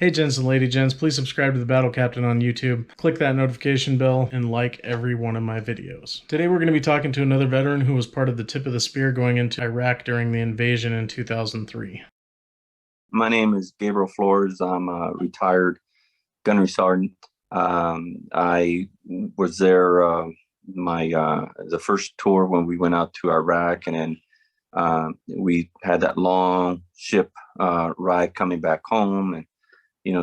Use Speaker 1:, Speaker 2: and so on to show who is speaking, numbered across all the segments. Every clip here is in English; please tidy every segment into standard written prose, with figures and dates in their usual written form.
Speaker 1: Hey gents and lady gents, please subscribe to the Battle Captain on YouTube, click that notification bell, and like every one of my videos. Today we're going to be talking to another veteran who was part of the tip of the spear going into Iraq during the invasion in 2003.
Speaker 2: My name is Gabriel Flores. I'm a retired gunnery sergeant. I was there the first tour when we went out to Iraq, and then we had that long ship ride coming back home, and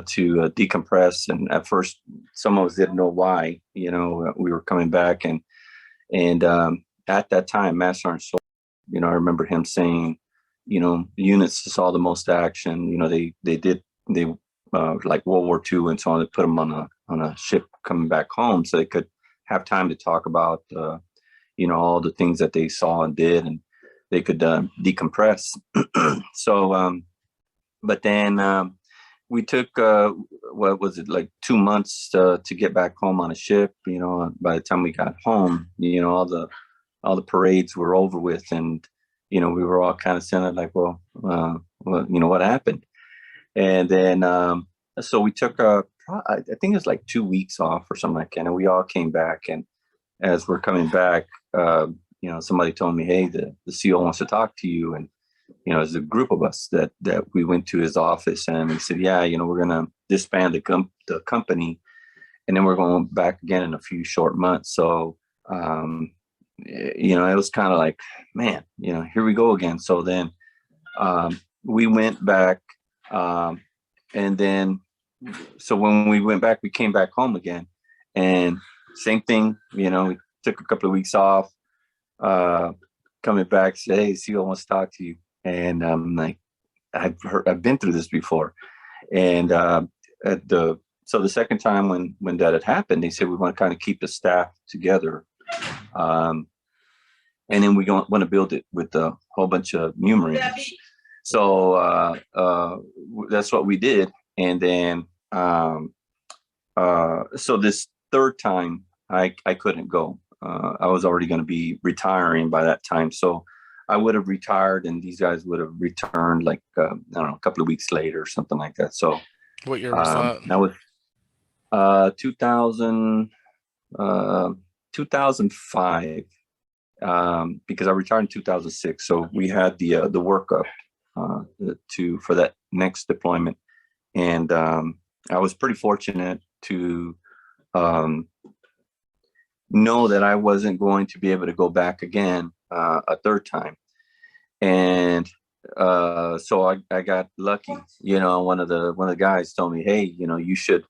Speaker 2: to decompress. And at first, some of us didn't know why. We were coming back, and at that time, Master Sergeant Soul, I remember him saying, units saw the most action. They like World War II and so on. They put them on a ship coming back home so they could have time to talk about all the things that they saw and did, and they could decompress. So, but then we took what was it, like 2 months to get back home on a ship. By the time we got home, all the parades were over with, and we were all kind of sitting like, well, what happened? And then so we took I think it was like 2 weeks off or something like that, and we all came back. And as we're coming back, somebody told me, hey, the CO wants to talk to you. And there's a group of us that we went to his office, and he said, yeah, we're gonna disband the company, and then we're going back again in a few short months. So it was kind of like, man, here we go again. So then we went back, and then so when we went back, we came back home again, and same thing. We took a couple of weeks off, coming back, said, hey, CEO wants to talk to you. And I'm like, I've been through this before. And so the second time when that had happened, they said, we want to kind of keep the staff together. And then we want to build it with a whole bunch of new Marines. So that's what we did. And then so this third time, I couldn't go. I was already going to be retiring by that time. So I would have retired, and these guys would have returned like, I don't know, a couple of weeks later or something like that. So
Speaker 3: what year was that?
Speaker 2: That was 2005, because I retired in 2006. So we had the workup for that next deployment. And I was pretty fortunate to know that I wasn't going to be able to go back again a third time. And so I got lucky. One of the guys told me, hey, you should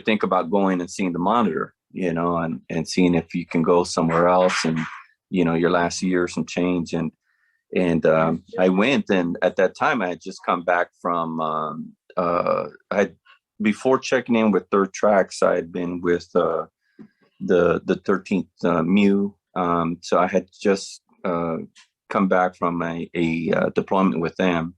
Speaker 2: think about going and seeing the monitor, and seeing if you can go somewhere else, and your last year some change. And I went, and at that time I had just come back from before checking in with Third Tracks, I had been with the 13th MEU. So I had just come back from a deployment with them,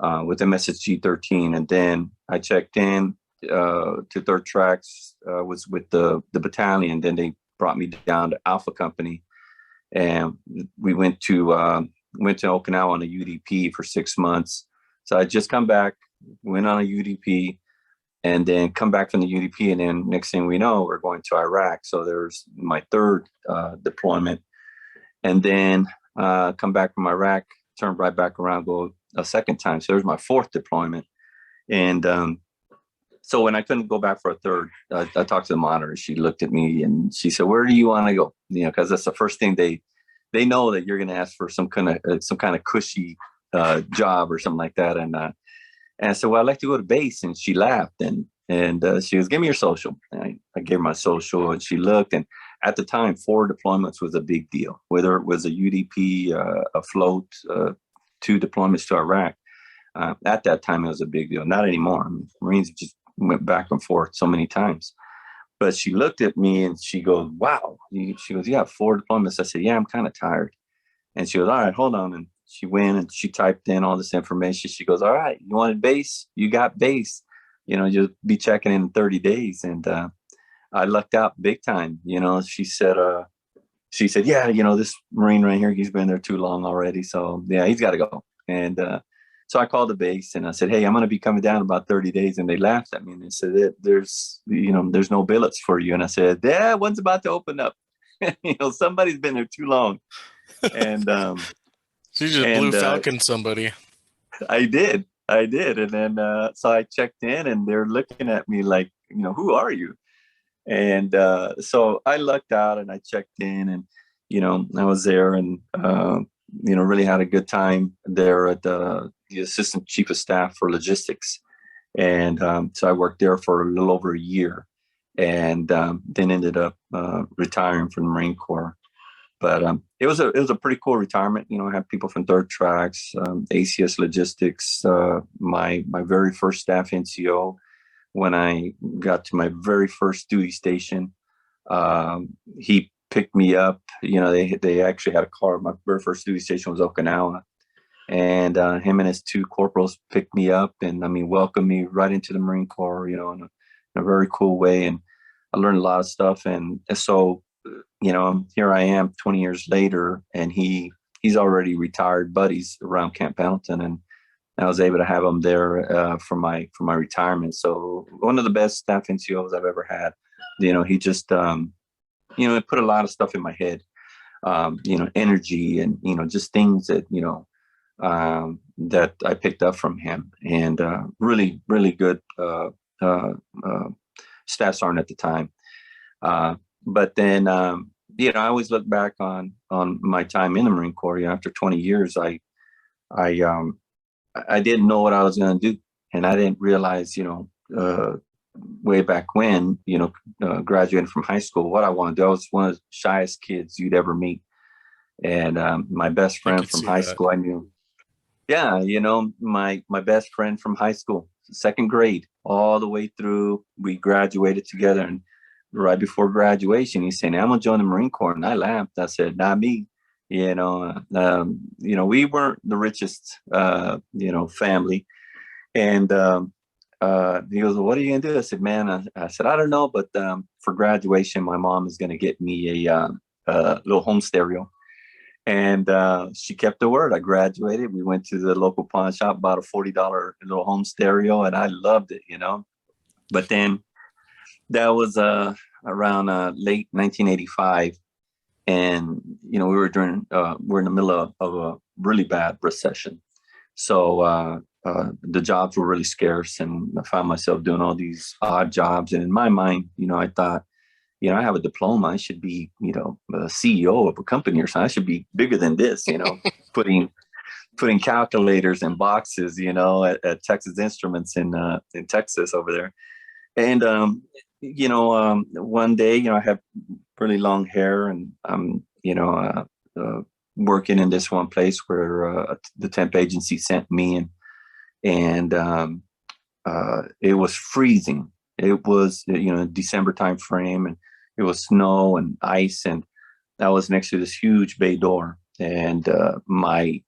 Speaker 2: with MSSG 13. And then I checked in to Third Tracks, was with the battalion. Then they brought me down to Alpha Company, and we went to Okinawa on a UDP for 6 months. So I just come back, went on a UDP, and then come back from the UDP, and then next thing we know, we're going to Iraq. So there's my third deployment, and then come back from Iraq, turn right back around, go a second time. So there's my fourth deployment. And so when I couldn't go back for a third, I talked to the monitor. She looked at me and she said, where do you want to go? Because that's the first thing they know, that you're going to ask for some kind of cushy job or something like that. And I said, well, I'd like to go to base. And she laughed, and she goes, give me your social. And I gave her my social, and she looked. And at the time, 4 deployments was a big deal, whether it was a UDP, a float, 2 deployments to Iraq. At that time, it was a big deal. Not anymore. I mean, Marines just went back and forth so many times. But she looked at me and she goes, wow. She goes, yeah, 4 deployments. I said, yeah, I'm kind of tired. And she goes, all right, hold on. And she went and she typed in all this information. She goes, all right, you wanted base? You got base. You'll be checking in 30 days. And I lucked out big time. She said, yeah, this Marine right here, he's been there too long already. So yeah, he's got to go. And So I called the base and I said, hey, I'm going to be coming down in about 30 days. And they laughed at me and they said, there's no billets for you. And I said, yeah, one's about to open up. Somebody's been there too long. And,
Speaker 3: So you just blue falcon somebody.
Speaker 2: I did. And then, so I checked in and they're looking at me like, who are you? And so I lucked out and I checked in and, I was there and, really had a good time there at the assistant chief of staff for logistics. And so I worked there for a little over a year and then ended up retiring from the Marine Corps. But it was a pretty cool retirement. I had people from Third Tracks, ACS Logistics, my very first staff NCO. When I got to my very first duty station, he picked me up. They actually had a car. My very first duty station was Okinawa. And him and his two corporals picked me up and, welcomed me right into the Marine Corps, in a very cool way. And I learned a lot of stuff. And so, here I am 20 years later, and he's already retired buddies around Camp Pendleton. And I was able to have him there for my retirement. So one of the best staff NCOs I've ever had. He just, it put a lot of stuff in my head, energy and, just things that, that I picked up from him, and really, really good staff sergeant at the time. But then, I always look back on my time in the Marine Corps. After 20 years, I didn't know what I was going to do, and I didn't realize, way back when, graduating from high school, what I wanted to do. I was one of the shyest kids you'd ever meet, and my best friend from high school, I knew. Yeah, my best friend from high school, second grade, all the way through, we graduated together. And right before graduation, he said, I'm going to join the Marine Corps. And I laughed. I said, not me. We weren't the richest, family. And he goes, well, what are you going to do? I said, man, I said, I don't know. But for graduation, my mom is going to get me a little home stereo. And she kept the word. I graduated. We went to the local pawn shop, bought a $40 little home stereo, and I loved it, But then that was around late 1985. And, we're in the middle of a really bad recession. So the jobs were really scarce, and I found myself doing all these odd jobs. And in my mind, I thought, I have a diploma. I should be, a CEO of a company or something. I should be bigger than this, putting calculators in boxes, at Texas Instruments in Texas over there. And, one day, I have really long hair, and I'm, working in this one place where the temp agency sent me, and it was freezing. It was, December time frame, and it was snow and ice, and I was next to this huge bay door, and my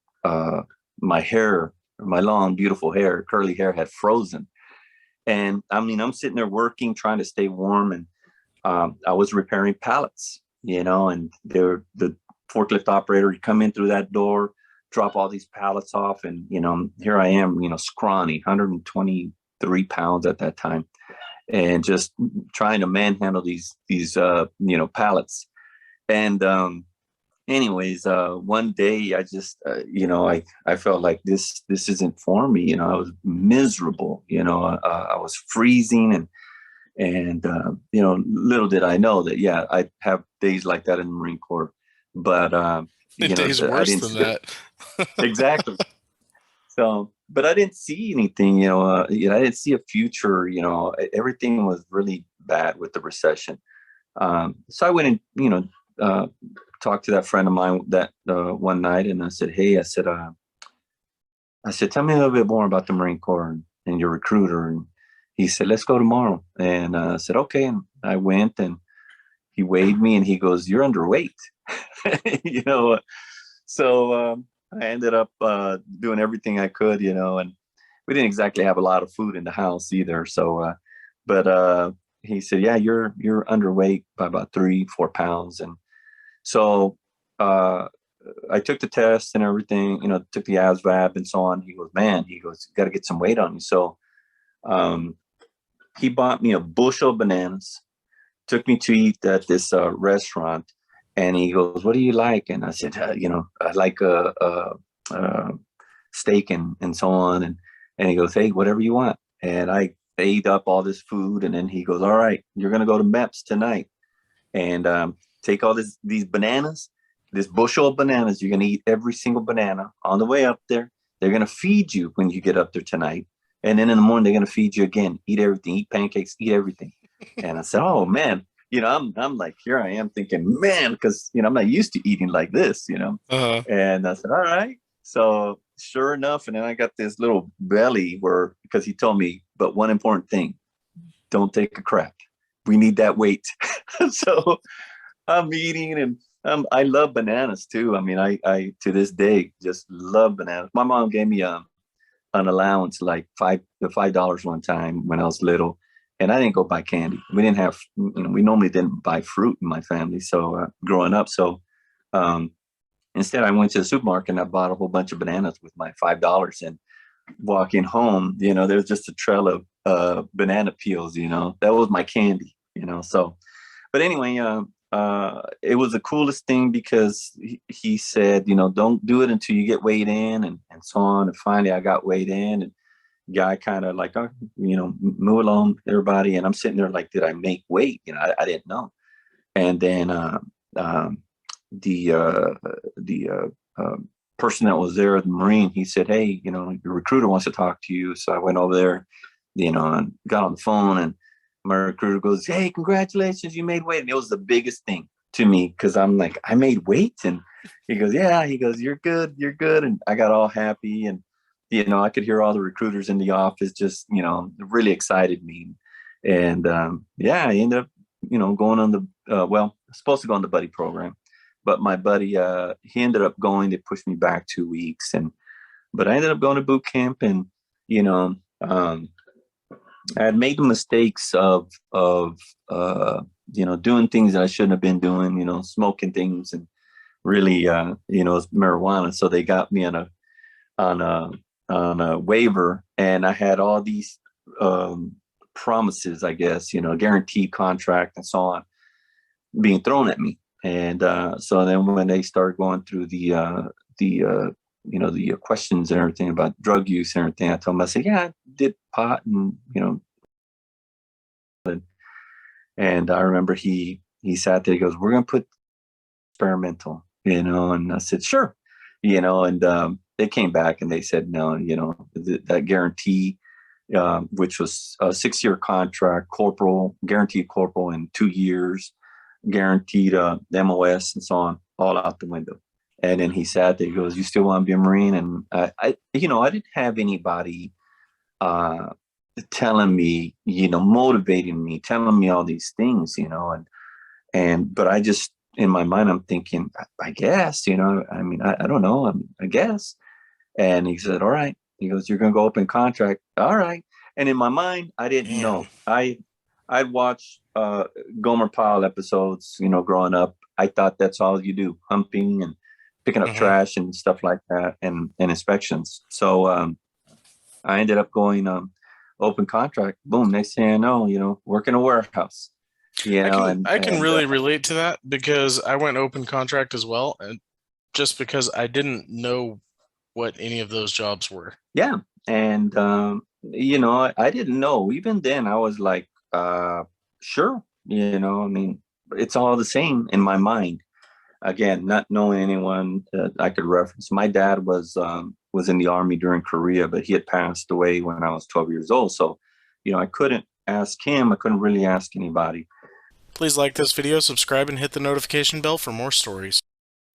Speaker 2: hair, my long, beautiful hair, curly hair, had frozen. And I'm sitting there working, trying to stay warm, and I was repairing pallets, and the forklift operator would come in through that door, drop all these pallets off, and here I am, scrawny, 123 pounds at that time, and just trying to manhandle these pallets. And anyways, one day I just I felt like this isn't for me. I was miserable. I was freezing, and little did I know that I have days like that in the Marine Corps, but
Speaker 3: days worse than that.
Speaker 2: Exactly. So, but I didn't see anything, I didn't see a future, everything was really bad with the recession. So I went and, talked to that friend of mine that one night, and I said, hey, I said, tell me a little bit more about the Marine Corps and your recruiter. And he said, let's go tomorrow. And I said, okay. And I went, and he weighed me, and he goes, you're underweight. So I ended up doing everything I could, and we didn't exactly have a lot of food in the house either. So, but he said, yeah, you're underweight by about 3-4 pounds. And so I took the test and everything, you know, took the ASVAB and so on. He goes, man, he goes, you got to get some weight on you. So he bought me a bushel of bananas, took me to eat at this restaurant, and he goes, what do you like? And I said, you know, I like steak and so on. And he goes, hey, whatever you want. And I ate up all this food. And then he goes, all right, you're going to go to MEPS tonight and take all these bananas, this bushel of bananas. You're going to eat every single banana on the way up there. They're going to feed you when you get up there tonight. And then in the morning, they're going to feed you again. Eat everything, eat pancakes, eat everything. And I said, oh, man, you know, I'm like, here I am thinking, man, because, you know, I'm not used to eating like this, you know. And I said, all right. So sure enough. And then I got this little belly because he told me, but one important thing, don't take a crap. We need that weight. So I'm eating, and I love bananas too. I mean, I to this day just love bananas. My mom gave me an allowance, like $5 one time when I was little, and I didn't go buy candy. We didn't have, you know, we normally didn't buy fruit in my family. So growing up, so instead I went to the supermarket and I bought a whole bunch of bananas with my $5. And walking home, you know, there's just a trail of banana peels. You know, that was my candy. You know, so, but anyway, it was the coolest thing because he said, you know, don't do it until you get weighed in and so on. And finally I got weighed in, and guy kind of like, oh, you know, move along, everybody. And I'm sitting there like, did I make weight? You know, I didn't know. And then the person that was there, the Marine, he said, hey, you know, your recruiter wants to talk to you. So I went over there, you know, and got on the phone, and my recruiter goes, hey, congratulations, you made weight. And it was the biggest thing to me because I'm like, I made weight. And he goes, yeah, he goes, you're good. And I got all happy. And, you know, I could hear all the recruiters in the office just, you know, really excited me. And yeah, I ended up, you know, going on the, supposed to go on the buddy program. But my buddy, he ended up going. They pushed me back 2 weeks. But I ended up going to boot camp, and, you know, I had made the mistakes of you know, doing things that I shouldn't have been doing, you know, smoking things, and really, you know, it's marijuana. So they got me on a waiver, and I had all these promises, I guess, you know, guaranteed contract and so on, being thrown at me. And so then when they started going through the you know, the questions and everything about drug use and everything, I told him, I said, yeah, I did pot, and, you know, and I remember he sat there, he goes, we're going to put experimental, you know, and I said, sure, you know, and they came back and they said, no, you know, that guarantee, which was a 6-year contract, guaranteed corporal in 2 years, guaranteed MOS and so on, all out the window. And then he sat there, he goes, you still want to be a Marine? And I you know, I didn't have anybody telling me, you know, motivating me, telling me all these things, you know, but I just, in my mind, I'm thinking, I guess, you know, I mean, I don't know, I guess. And he said, all right. He goes, you're going to go open contract. All right. And in my mind, I didn't know. I'd watch Gomer Pyle episodes, you know, growing up. I thought that's all you do, humping and picking up trash and stuff like that, and inspections. So I ended up going open contract. Boom. Next thing I know, you know, work in a warehouse. You know,
Speaker 3: I can really relate to that because I went open contract as well, and just because I didn't know what any of those jobs were.
Speaker 2: Yeah. And you know, I didn't know. Even then I was like, sure, you know, I mean, it's all the same in my mind. Again, not knowing anyone that I could reference. My dad was in the Army during Korea, but he had passed away when I was 12 years old. So, you know, I couldn't ask him. I couldn't really ask anybody.
Speaker 3: Please like this video, subscribe, and hit the notification bell for more stories.